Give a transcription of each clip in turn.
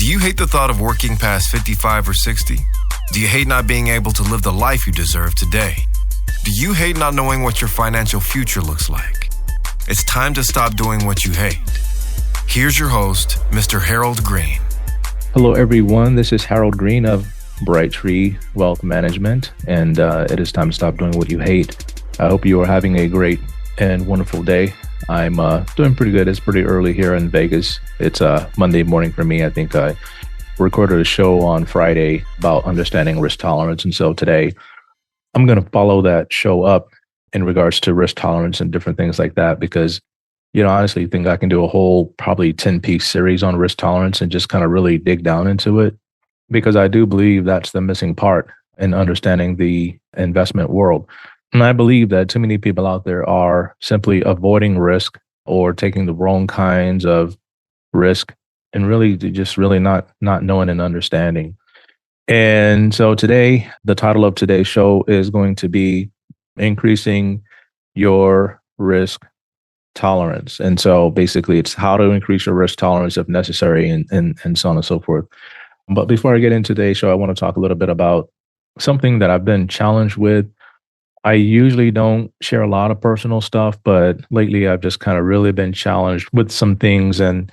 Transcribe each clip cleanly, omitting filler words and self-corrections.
you hate the thought of working past 55 or 60? Do you hate not being able to live the life you deserve today? Do you hate not knowing what your financial future looks like? It's time to stop doing what you hate. Here's your host, Mr. Harold Green. Hello, everyone. This is Harold Green of Bright Tree Wealth Management, and it is time to stop doing what you hate. I hope you are having a great and wonderful day. I'm doing pretty good. It's pretty early here in Vegas. It's Monday morning for me. I think I recorded a show on Friday about understanding risk tolerance. And so today I'm going to follow that show up in regards to risk tolerance and different things like that, because, I honestly think I can do a whole probably 10-piece series on risk tolerance and just kind of really dig down into it, because I do believe that's the missing part in understanding the investment world. And I believe that too many people out there are simply avoiding risk or taking the wrong kinds of risk and really just really not knowing and understanding. And so today, the title of today's show is going to be increasing your risk tolerance. And so basically it's how to increase your risk tolerance if necessary and so on and so forth. But before I get into today's show, I want to talk a little bit about something that I've been challenged with. I usually don't share a lot of personal stuff, but lately I've just kind of really been challenged with some things. And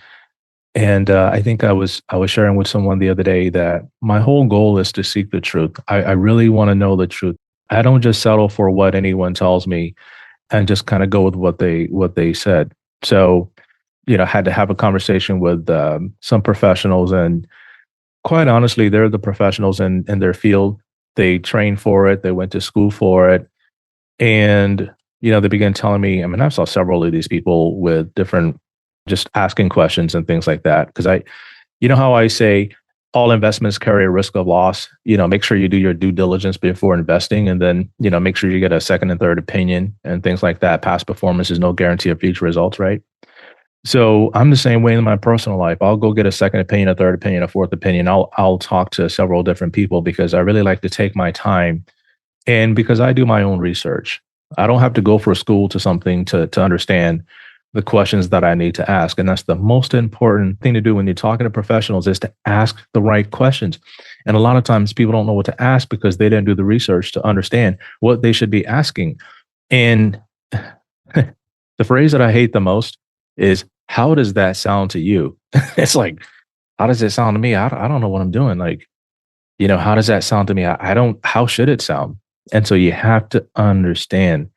I think I was sharing with someone the other day that my whole goal is to seek the truth. I really want to know the truth. I don't just settle for what anyone tells me and just kind of go with what they said. So, I had to have a conversation with some professionals, and quite honestly, they're the professionals in their field. They trained for it. They went to school for it. And, they began telling me, I saw several of these people with different, just asking questions and things like that. Because how I say all investments carry a risk of loss, make sure you do your due diligence before investing, and then, make sure you get a second and third opinion and things like that. Past performance is no guarantee of future results, right? So I'm the same way in my personal life. I'll go get a second opinion, a third opinion, a fourth opinion. I'll talk to several different people because I really like to take my time. And because I do my own research, I don't have to go for school to something to understand the questions that I need to ask. And that's the most important thing to do when you're talking to professionals, is to ask the right questions. And a lot of times people don't know what to ask because they didn't do the research to understand what they should be asking. And the phrase that I hate the most is, how does that sound to you? It's like, how does it sound to me? I don't know what I'm doing. Like, how does that sound to me? How should it sound? And so you have to understand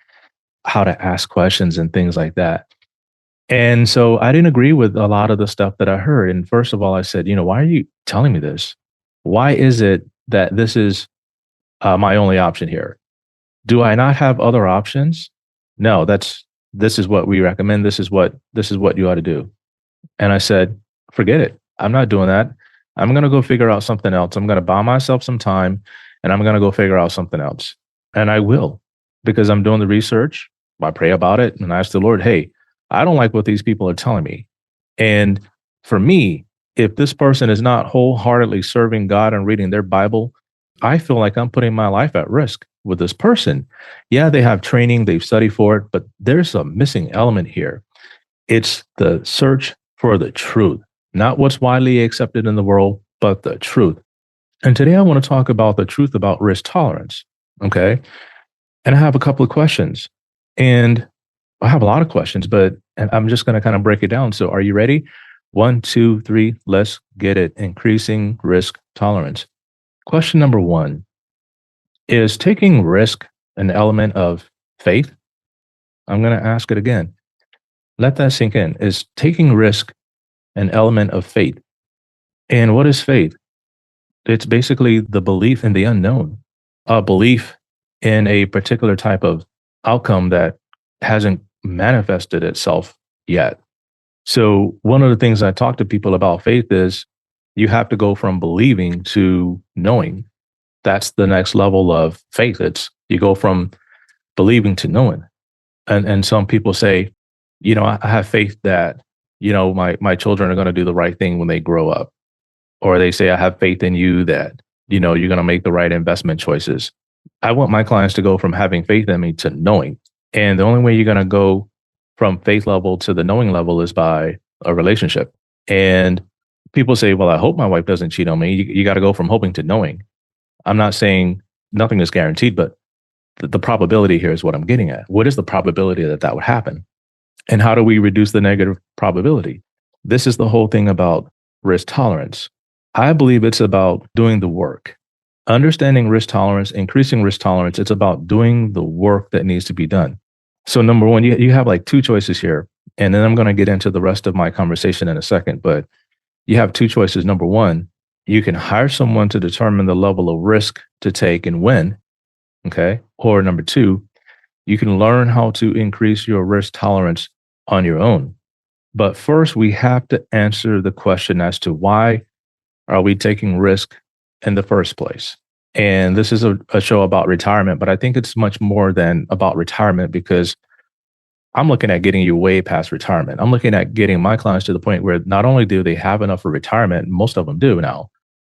how to ask questions and things like that. And so I didn't agree with a lot of the stuff that I heard. And first of all, I said, why are you telling me this? Why is it that this is my only option here? Do I not have other options? No, this is what we recommend. This is what you ought to do. And I said, forget it. I'm not doing that. I'm going to go figure out something else. I'm going to buy myself some time and I'm going to go figure out something else. And I will, because I'm doing the research. I pray about it and I ask the Lord, hey, I don't like what these people are telling me. And for me, if this person is not wholeheartedly serving God and reading their Bible, I feel like I'm putting my life at risk with this person. Yeah, they have training, they've studied for it, but there's a missing element here. It's the search for the truth, not what's widely accepted in the world, but the truth. And today I want to talk about the truth about risk tolerance. Okay. And I have a couple of questions, and I have a lot of questions, but I'm just going to kind of break it down. So are you ready? 1, 2, 3, let's get it. Increasing risk tolerance. Question number 1, is taking risk an element of faith? I'm going to ask it again. Let that sink in. Is taking risk an element of faith? And what is faith? It's basically the belief in the unknown, a belief in a particular type of outcome that hasn't manifested itself yet. So one of the things I talk to people about faith is you have to go from believing to knowing. That's the next level of faith. It's you go from believing to knowing. And some people say, I have faith that, my children are going to do the right thing when they grow up. Or they say, I have faith in you that, you're going to make the right investment choices. I want my clients to go from having faith in me to knowing. And the only way you're going to go from faith level to the knowing level is by a relationship. And people say, well, I hope my wife doesn't cheat on me. You got to go from hoping to knowing. I'm not saying nothing is guaranteed, but the probability here is what I'm getting at. What is the probability that that would happen? And how do we reduce the negative probability? This is the whole thing about risk tolerance. I believe it's about doing the work. Understanding risk tolerance, increasing risk tolerance, it's about doing the work that needs to be done. So, number one, you have like two choices here. And then I'm going to get into the rest of my conversation in a second. But you have two choices. Number one, you can hire someone to determine the level of risk to take and when. Okay. Or number two, you can learn how to increase your risk tolerance on your own. But first, we have to answer the question as to why are we taking risk in the first place? And this is a show about retirement, but I think it's much more than about retirement because I'm looking at getting you way past retirement. I'm looking at getting my clients to the point where not only do they have enough for retirement, most of them do now,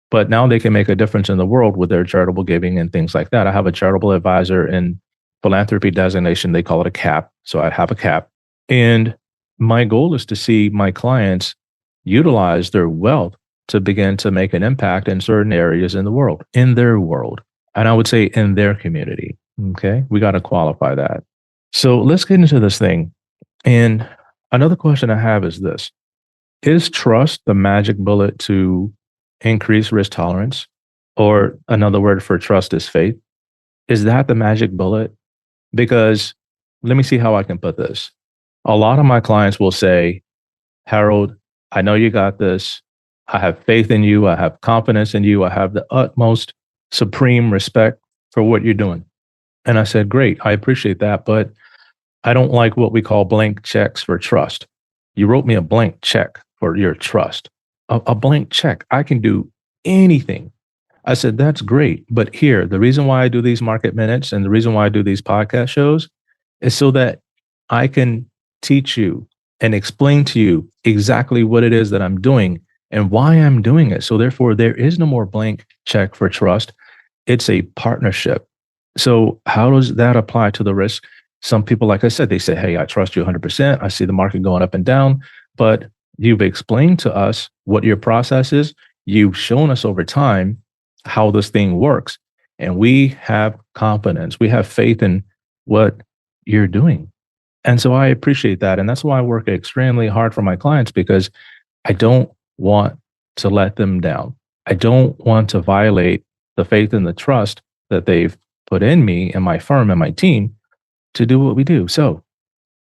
but now they can make a difference in the world with their charitable giving and things like that. I have a charitable advisor in philanthropy designation. They call it a CAP. So I have a CAP. And my goal is to see my clients utilize their wealth to begin to make an impact in certain areas in the world, in their world. And I would say in their community. Okay. We got to qualify that. So let's get into this thing. And another question I have is this: is trust the magic bullet to increase risk tolerance? Or another word for trust is faith. Is that the magic bullet? Because let me see how I can put this. A lot of my clients will say, Harold, I know you got this. I have faith in you. I have confidence in you. I have the utmost supreme respect for what you're doing. And I said, great, I appreciate that. But I don't like what we call blank checks for trust. You wrote me a blank check for your trust, a blank check. I can do anything. I said, that's great. But here, the reason why I do these market minutes and the reason why I do these podcast shows is so that I can teach you and explain to you exactly what it is that I'm doing and why I'm doing it. So therefore, there is no more blank check for trust. It's a partnership. So how does that apply to the risk? Some people, like I said, they say, hey, I trust you 100%. I see the market going up and down, but you've explained to us what your process is. You've shown us over time how this thing works. And we have confidence. We have faith in what you're doing. And so I appreciate that. And that's why I work extremely hard for my clients, because I don't want to let them down. I don't want to violate the faith and the trust that they've put in me and my firm and my team to do what we do. So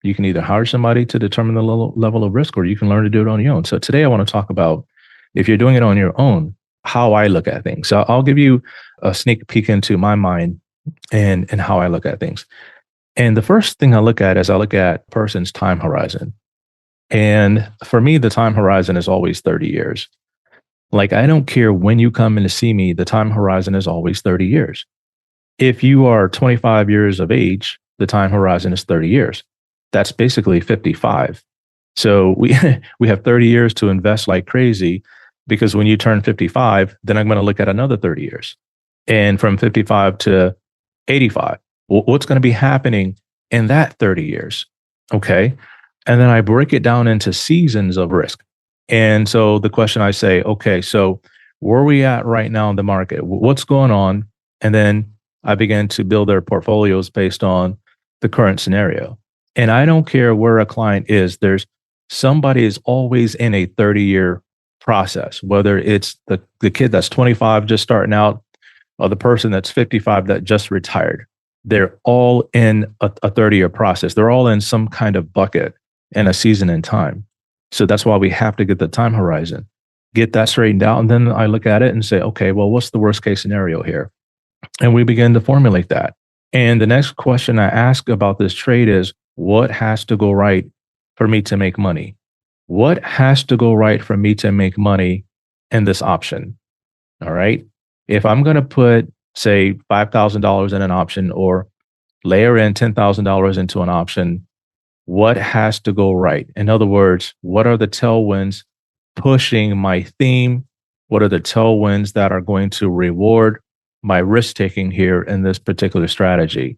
you can either hire somebody to determine the level of risk, or you can learn to do it on your own. So today I want to talk about, if you're doing it on your own, how I look at things. So I'll give you a sneak peek into my mind and how I look at things. And the first thing I look at is I look at a person's time horizon. And for me, the time horizon is always 30 years. Like, I don't care when you come in to see me, the time horizon is always 30 years. If you are 25 years of age, the time horizon is 30 years. That's basically 55. So we have 30 years to invest like crazy, because when you turn 55, then I'm going to look at another 30 years. And from 55 to 85, what's going to be happening in that 30 years? Okay. And then I break it down into seasons of risk. And so the question I say, okay, so where are we at right now in the market? What's going on? And then I begin to build their portfolios based on the current scenario. And I don't care where a client is. There's somebody is always in a 30-year process, whether it's the kid that's 25 just starting out or the person that's 55 that just retired. They're all in a 30-year process. They're all in some kind of bucket and a season in time. So that's why we have to get the time horizon, get that straightened out. And then I look at it and say, okay, well, what's the worst case scenario here? And we begin to formulate that. And the next question I ask about this trade is, what has to go right for me to make money? What has to go right for me to make money in this option? All right. If I'm going to put, say, $5,000 in an option or layer in $10,000 into an option, what has to go right? In other words, what are the tailwinds pushing my theme? What are the tailwinds that are going to reward my risk taking here in this particular strategy?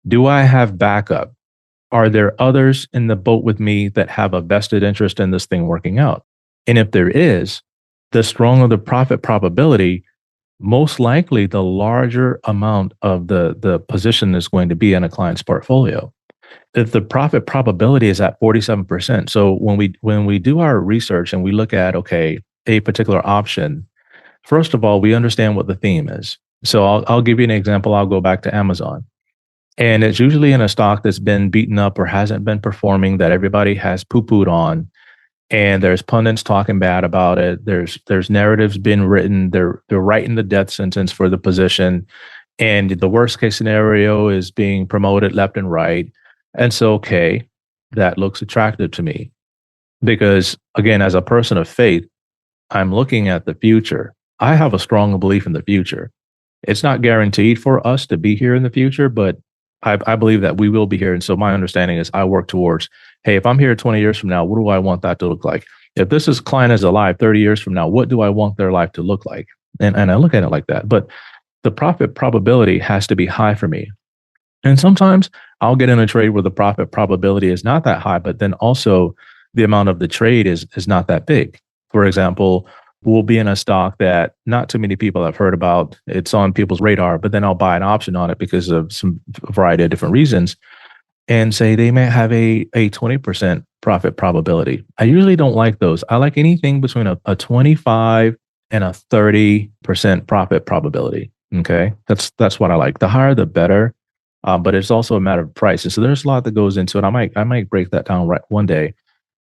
Do I have backup? Are there others in the boat with me that have a vested interest in this thing working out? And if there is, the stronger the profit probability, most likely the larger amount of the position is going to be in a client's portfolio. If the profit probability is at 47%. So when we do our research and we look at, okay, a particular option, first of all, we understand what the theme is. So I'll give you an example. I'll go back to Amazon. And it's usually in a stock that's been beaten up or hasn't been performing, that everybody has poo-pooed on. And there's pundits talking bad about it. There's narratives been written. They're writing the death sentence for the position. And the worst case scenario is being promoted left and right. And so, okay, that looks attractive to me. Because again, as a person of faith, I'm looking at the future. I have a strong belief in the future. It's not guaranteed for us to be here in the future, but I believe that we will be here. And so my understanding is I work towards, hey, if I'm here 20 years from now, what do I want that to look like? If this client is alive 30 years from now, what do I want their life to look like? And I look at it like that. But the profit probability has to be high for me. And sometimes I'll get in a trade where the profit probability is not that high, but then also the amount of the trade is not that big. For example, we'll be in a stock that not too many people have heard about. It's on people's radar, but then I'll buy an option on it because of some variety of different reasons and say they may have a 20% profit probability. I usually don't like those. I like anything between a 25 and a 30% profit probability. Okay. That's what I like. The higher, the better. But it's also a matter of price. And so there's a lot that goes into it. I might break that down right one day.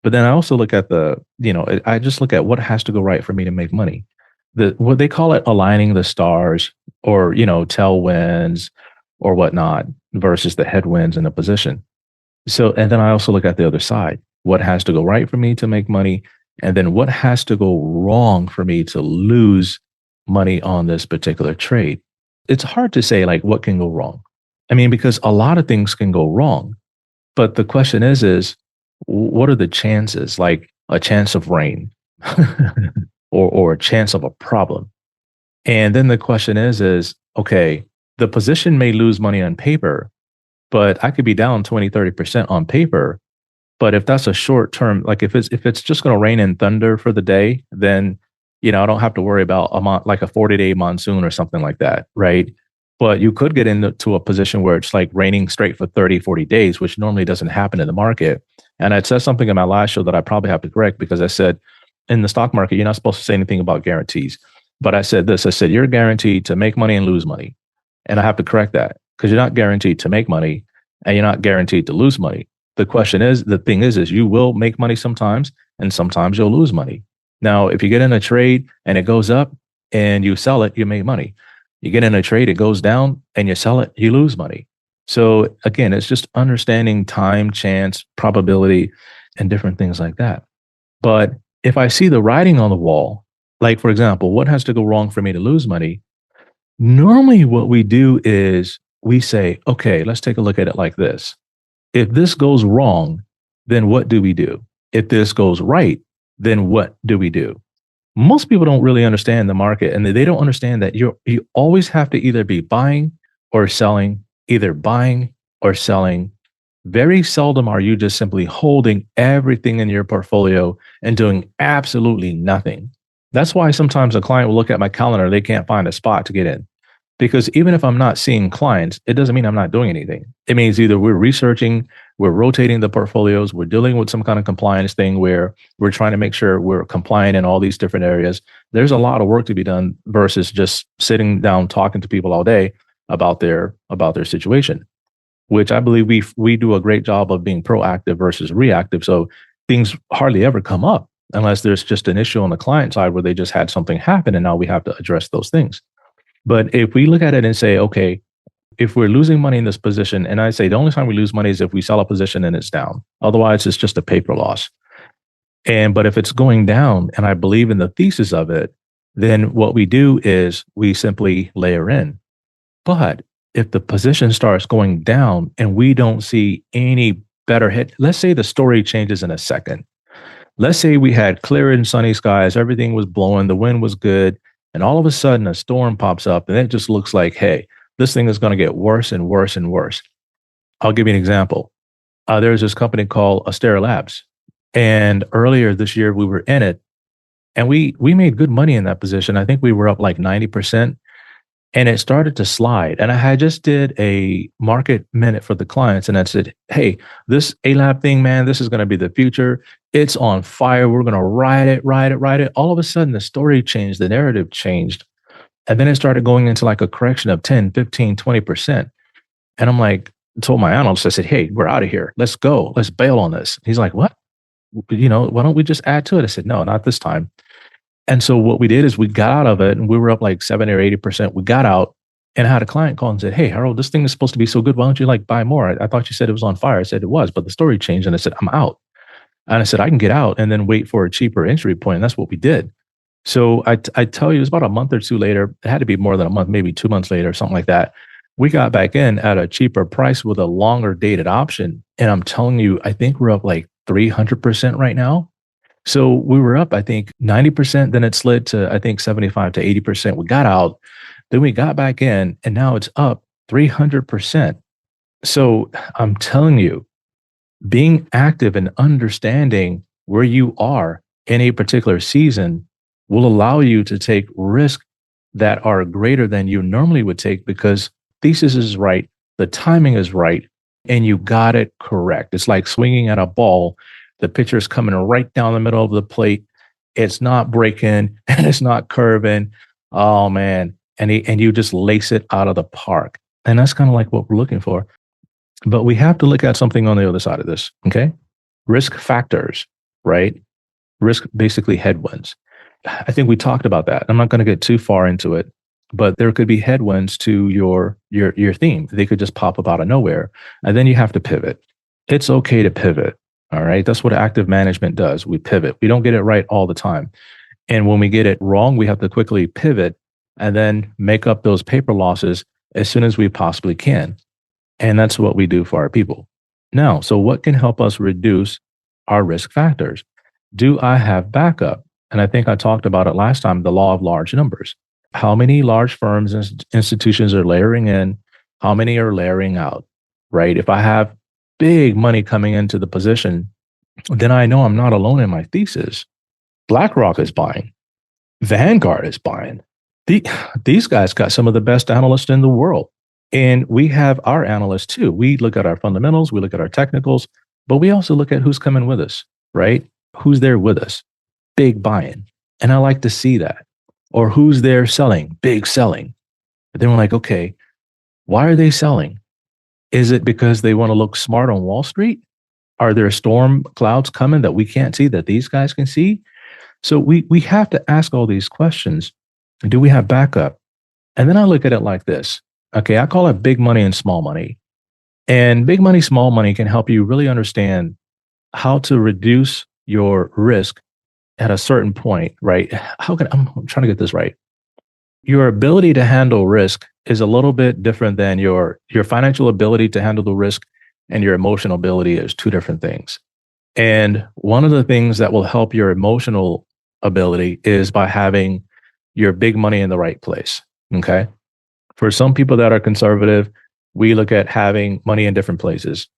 But then I also look at I just look at what has to go right for me to make money. What they call it aligning the stars, or, tailwinds or whatnot versus the headwinds in a position. So, and then I also look at the other side. What has to go right for me to make money? And then what has to go wrong for me to lose money on this particular trade? It's hard to say like what can go wrong. I mean, because a lot of things can go wrong. But the question is what are the chances? Like a chance of rain or a chance of a problem. And then the question is, okay, the position may lose money on paper, but I could be down 20, 30% on paper. But if that's a short term, like if it's just going to rain and thunder for the day, then, I don't have to worry about like a 40-day monsoon or something like that. Right. But you could get into a position where it's like raining straight for 30, 40 days, which normally doesn't happen in the market. And I said something in my last show that I probably have to correct, because I said in the stock market, you're not supposed to say anything about guarantees. But I said this, I said, you're guaranteed to make money and lose money. And I have to correct that, because you're not guaranteed to make money and you're not guaranteed to lose money. The thing is you will make money sometimes and sometimes you'll lose money. Now, if you get in a trade and it goes up and you sell it, you make money. You get in a trade, it goes down and you sell it, you lose money. So again, it's just understanding time, chance, probability, and different things like that. But if I see the writing on the wall, like for example, what has to go wrong for me to lose money? Normally what we do is we say, okay, let's take a look at it like this. If this goes wrong, then what do we do? If this goes right, then what do we do? Most people don't really understand the market, and they don't understand that you always have to either be buying or selling, either buying or selling. Very seldom are you just simply holding everything in your portfolio and doing absolutely nothing. That's why sometimes a client will look at my calendar, they can't find a spot to get in. Because even if I'm not seeing clients, it doesn't mean I'm not doing anything. It means either we're researching, we're rotating the portfolios, we're dealing with some kind of compliance thing where we're trying to make sure we're compliant in all these different areas. There's a lot of work to be done versus just sitting down talking to people all day about their situation, which I believe we do a great job of being proactive versus reactive. So things hardly ever come up unless there's just an issue on the client side where they just had something happen and now we have to address those things. But if we look at it and say, okay, if we're losing money in this position, and I say the only time we lose money is if we sell a position and it's down. Otherwise, it's just a paper loss. But if it's going down and I believe in the thesis of it, then what we do is we simply layer in. But if the position starts going down and we don't see any better hit, let's say the story changes in a second. Let's say we had clear and sunny skies, everything was blowing, the wind was good, and all of a sudden a storm pops up and it just looks like, hey, this thing is going to get worse and worse and worse. I'll give you an example. There's this company called Astera Labs. And earlier this year, we were in it. And we made good money in that position. I think we were up like 90%, and it started to slide. And I had just did a market minute for the clients, and I said, hey, this ALAB thing, man, this is going to be the future. It's on fire. We're going to ride it, ride it, ride it. All of a sudden, the story changed, the narrative changed. And then it started going into like a correction of 10, 15, 20%. And I'm like, told my analyst, I said, hey, we're out of here. Let's go. Let's bail on this. He's like, what? Why don't we just add to it? I said, no, not this time. And so what we did is we got out of it, and we were up like 70 or 80%. We got out, and I had a client call and said, hey, Harold, this thing is supposed to be so good. Why don't you like buy more? I thought you said it was on fire. I said it was, but the story changed. And I said, I'm out. And I said, I can get out and then wait for a cheaper entry point. And that's what we did. So I tell you, it was about a month or two later. It had to be more than a month, maybe 2 months later, something like that. We got back in at a cheaper price with a longer dated option. And I'm telling you, I think we're up like 300% right now. So we were up, I think, 90%. Then it slid to, I think, 75 to 80%. We got out. Then we got back in, and now it's up 300%. So I'm telling you, being active and understanding where you are in a particular season will allow you to take risks that are greater than you normally would take, because thesis is right, the timing is right, and you got it correct. It's like swinging at a ball. The pitcher is coming right down the middle of the plate. It's not breaking and it's not curving. Oh man. And you just lace it out of the park. And that's kind of like what we're looking for. But we have to look at something on the other side of this. Okay. Risk factors, right? Risk, basically headwinds. I think we talked about that. I'm not going to get too far into it, but there could be headwinds to your theme. They could just pop up out of nowhere. And then you have to pivot. It's okay to pivot. All right. That's what active management does. We pivot. We don't get it right all the time. And when we get it wrong, we have to quickly pivot and then make up those paper losses as soon as we possibly can. And that's what we do for our people. Now, so what can help us reduce our risk factors? Do I have backup? And I think I talked about it last time, the law of large numbers. How many large firms and institutions are layering in? How many are layering out, right? If I have big money coming into the position, then I know I'm not alone in my thesis. BlackRock is buying. Vanguard is buying. These guys got some of the best analysts in the world. And we have our analysts too. We look at our fundamentals, we look at our technicals, but we also look at who's coming with us, right? Who's there with us? Big buying. And I like to see that. Or who's there selling? Big selling. But then we're like, okay, why are they selling? Is it because they want to look smart on Wall Street? Are there storm clouds coming that we can't see that these guys can see? So we have to ask all these questions. Do we have backup? And then I look at it like this. Okay, I call it big money and small money. And big money, small money can help you really understand how to reduce your risk at a certain point, right? I'm trying to get this right. Your ability to handle risk is a little bit different than your financial ability to handle the risk, and your emotional ability is two different things. And one of the things that will help your emotional ability is by having your big money in the right place. Okay. For some people that are conservative, we look at having money in different places.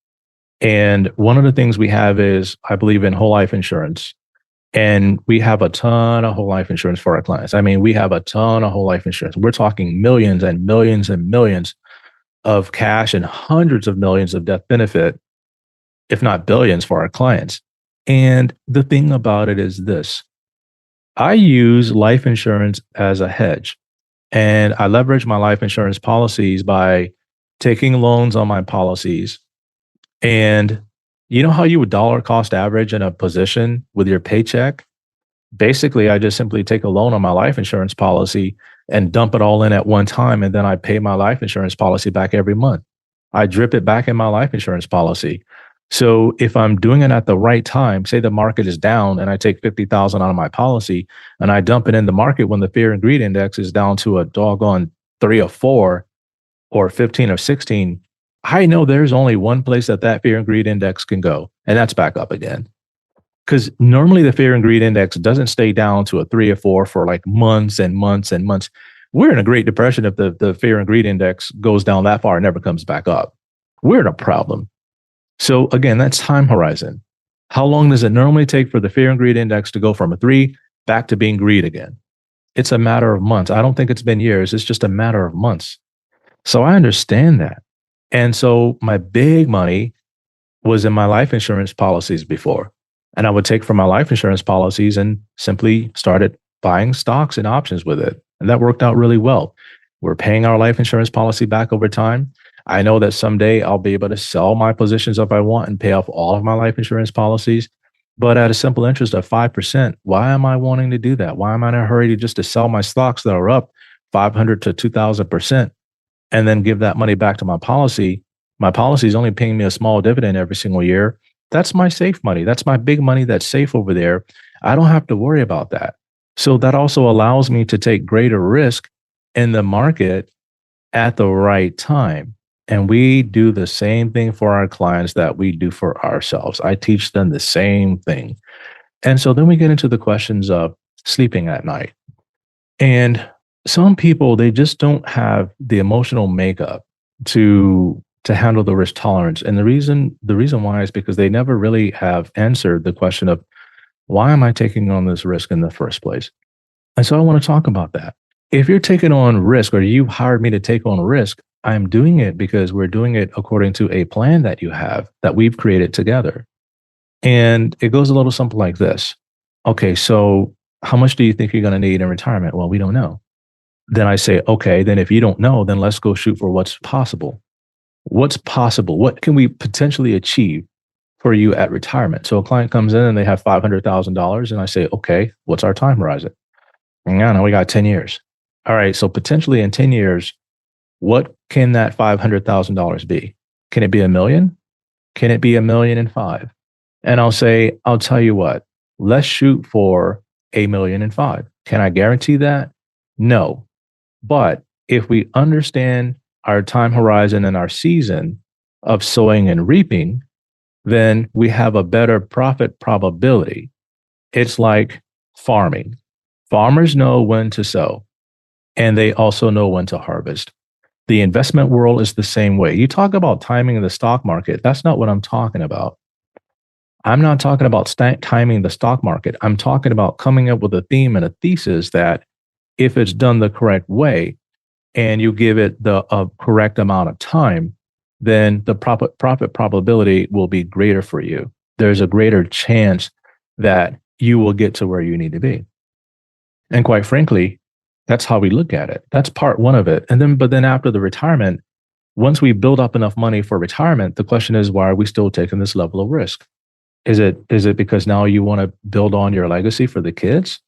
And one of the things we have is, I believe in whole life insurance. And we have a ton of whole life insurance for our clients. I mean, we have a ton of whole life insurance. We're talking millions and millions and millions of cash and hundreds of millions of death benefit, if not billions, for our clients. And the thing about it is this: I use life insurance as a hedge, and I leverage my life insurance policies by taking loans on my policies. And you know how you would dollar cost average in a position with your paycheck? Basically, I just simply take a loan on my life insurance policy and dump it all in at one time. And then I pay my life insurance policy back every month. I drip it back in my life insurance policy. So if I'm doing it at the right time, say the market is down and I take 50,000 out of my policy and I dump it in the market when the fear and greed index is down to a doggone 3 or 4 or 15 or 16, I know there's only one place that fear and greed index can go, and that's back up again. Because normally the fear and greed index doesn't stay down to a 3 or 4 for like months and months and months. We're in a Great Depression if the fear and greed index goes down that far and never comes back up. We're in a problem. So again, that's time horizon. How long does it normally take for the fear and greed index to go from a 3 back to being greed again. It's a matter of months. I don't think it's been years. It's just a matter of months. So I understand that. And so my big money was in my life insurance policies before. And I would take from my life insurance policies and simply started buying stocks and options with it. And that worked out really well. We're paying our life insurance policy back over time. I know that someday I'll be able to sell my positions if I want and pay off all of my life insurance policies. But at a simple interest of 5%, why am I wanting to do that? Why am I in a hurry to just to sell my stocks that are up 500 to 2,000% and then give that money back to my policy? My policy is only paying me a small dividend every single year. That's my safe money. That's my big money that's safe over there. I don't have to worry about that. So that also allows me to take greater risk in the market at the right time. And we do the same thing for our clients that we do for ourselves. I teach them the same thing. And so then we get into the questions of sleeping at night. And some people, they just don't have the emotional makeup to handle the risk tolerance. And the reason why is because they never really have answered the question of why am I taking on this risk in the first place? And so I want to talk about that. If you're taking on risk or you hired me to take on risk, I'm doing it because we're doing it according to a plan that you have that we've created together. And it goes a little something like this. Okay, so how much do you think you're going to need in retirement? Well, we don't know. Then I say, okay, then if you don't know, then let's go shoot for what's possible. What's possible? What can we potentially achieve for you at retirement? So a client comes in and they have $500,000 and I say, okay, what's our time horizon? Yeah, no, we got 10 years. All right, so potentially in 10 years, what can that $500,000 be? Can it be $1 million? Can it be $1,000,005? And I'll say, I'll tell you what, let's shoot for $1,000,005. Can I guarantee that? No. But if we understand our time horizon and our season of sowing and reaping, then we have a better profit probability. It's like farming. Farmers know when to sow, and they also know when to harvest. The investment world is the same way. You talk about timing in the stock market. That's not what I'm talking about. I'm not talking about timing the stock market. I'm talking about coming up with a theme and a thesis that if it's done the correct way and you give it the correct amount of time, then the profit probability will be greater for you. There's a greater chance that you will get to where you need to be. And quite frankly, that's how we look at it. That's part one of it. But then after the retirement, once we build up enough money for retirement, the question is, why are we still taking this level of risk? Is it because now you want to build on your legacy for the kids?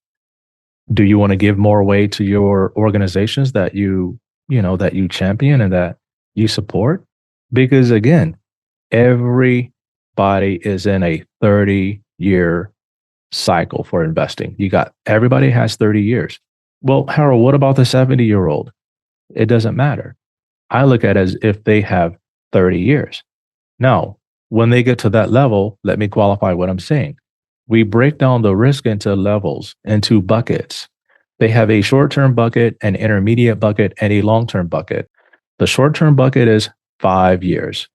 Do you want to give more away to your organizations that you champion and that you support? Because again, everybody is in a 30-year cycle for investing. Everybody has 30 years. Well, Harold, what about the 70-year-old? It doesn't matter. I look at it as if they have 30 years. Now, when they get to that level, let me qualify what I'm saying. We break down the risk into levels, into buckets. They have a short-term bucket, an intermediate bucket, and a long-term bucket. The short-term bucket is 5 years.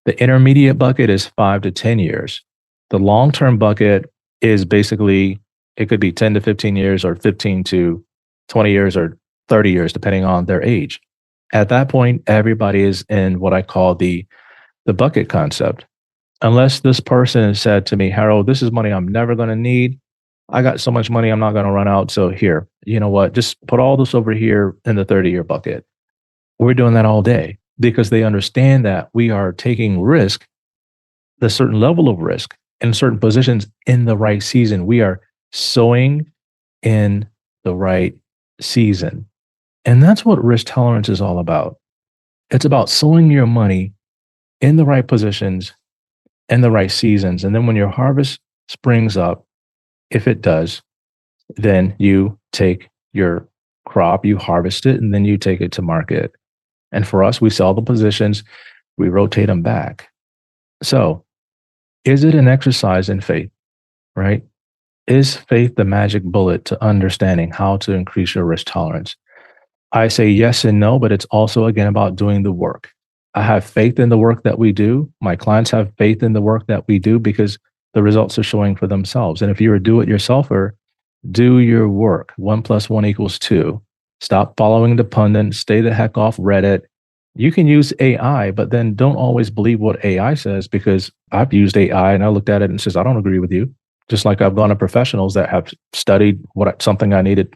The intermediate bucket is 5 to 10 years. The long-term bucket is basically, it could be 10 to 15 years or 15 to 20 years or 30 years, depending on their age. At that point, everybody is in what I call the bucket concept. Unless this person said to me, Harold, this is money I'm never going to need. I got so much money, I'm not going to run out. So here, you know what? Just put all this over here in the 30-year bucket. We're doing that all day because they understand that we are taking risk, the certain level of risk in certain positions in the right season. We are sowing in the right season. And that's what risk tolerance is all about. It's about sowing your money in the right positions in the right seasons. And then when your harvest springs up, if it does, then you take your crop, you harvest it, and then you take it to market. And for us, we sell the positions, we rotate them back. So is it an exercise in faith, right? Is faith the magic bullet to understanding how to increase your risk tolerance? I say yes and no, but it's also, again, about doing the work. I have faith in the work that we do. My clients have faith in the work that we do because the results are showing for themselves. And if you're a do-it-yourselfer, Do your work. 1+1 = 2. Stop following the pundit. Stay the heck off Reddit. You can use AI, but then don't always believe what AI says, because I've used AI and I looked at it and says, I don't agree with you. Just like I've gone to professionals that have studied something I needed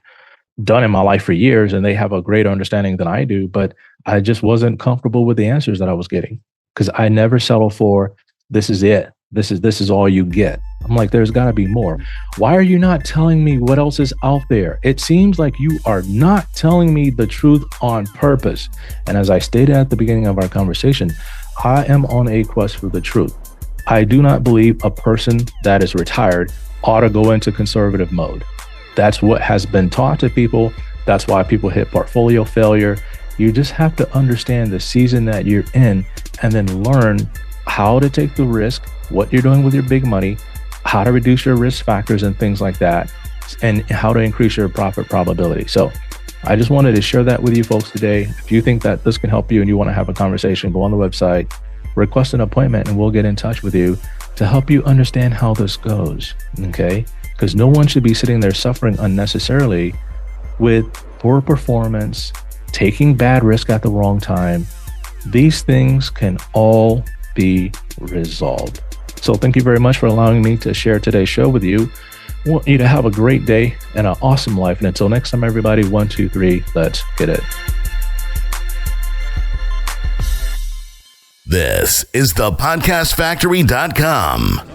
done in my life for years, and they have a greater understanding than I do, but I just wasn't comfortable with the answers that I was getting, because I never settle for, this is it. This is all you get. I'm like, there's got to be more. Why are you not telling me what else is out there? It seems like you are not telling me the truth on purpose. And as I stated at the beginning of our conversation, I am on a quest for the truth. I do not believe a person that is retired ought to go into conservative mode. That's what has been taught to people. That's why people hit portfolio failure. You just have to understand the season that you're in and then learn how to take the risk, what you're doing with your big money, how to reduce your risk factors and things like that, and how to increase your profit probability. So I just wanted to share that with you folks today. If you think that this can help you and you want to have a conversation, go on the website, request an appointment, and we'll get in touch with you to help you understand how this goes, okay? Because no one should be sitting there suffering unnecessarily with poor performance, taking bad risk at the wrong time. These things can all be resolved. So thank you very much for allowing me to share today's show with you. I want you to have a great day and an awesome life. And until next time, everybody, 1, 2, 3, let's get it. This is thepodcastfactory.com.